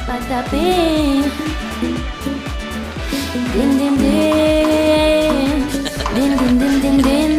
Patapim. Din din din. Din din din din din.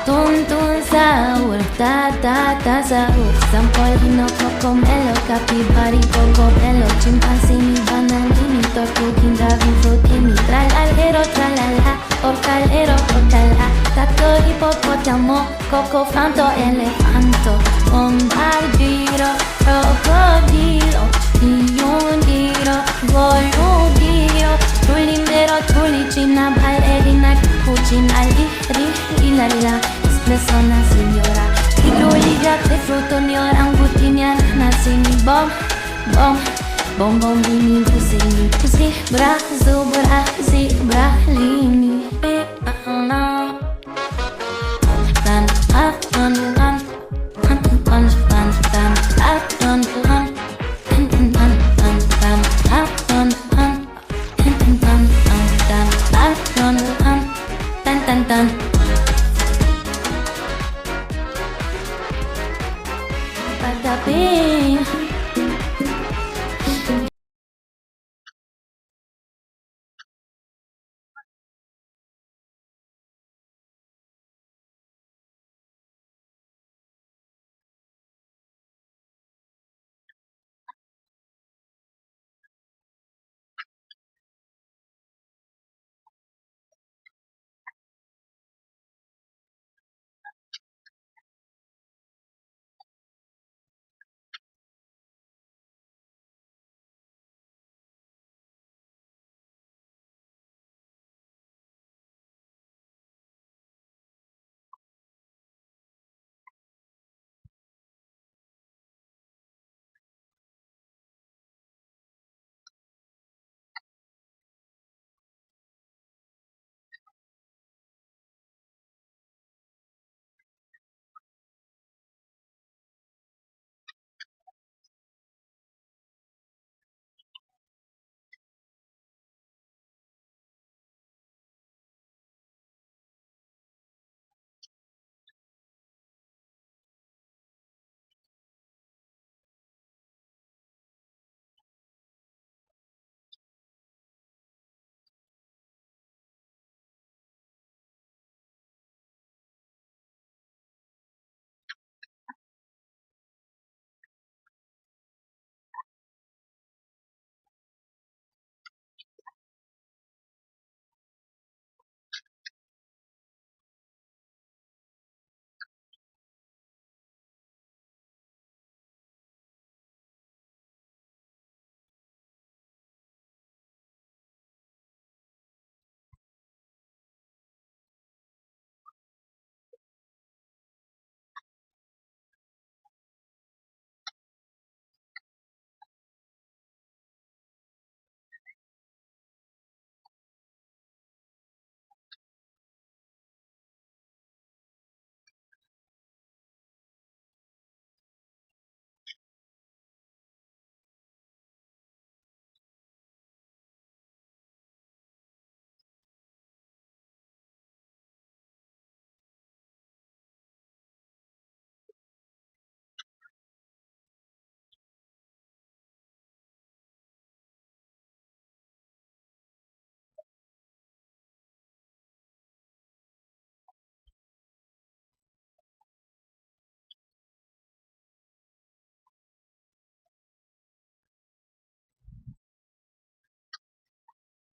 Tun tun sour. Ta ta ta sour. Sampolino, cocomelo, capibari, cocobello, chimpancini, bananini, tortuguini, dragon, frutini, tralalero, tralala, orcalero, orcala, tato, ippopotamo, coco, franto, elefanto, bombardiro, crocodilo, diondiro, voludiro, tulimbero, tulicina, ballerina, cucina, la espresso una signora, tigruliga, te frutto, orangutini, ananasini, bom, bom, bom, bombini, pusini, pusi, brazo, brasi, bralini.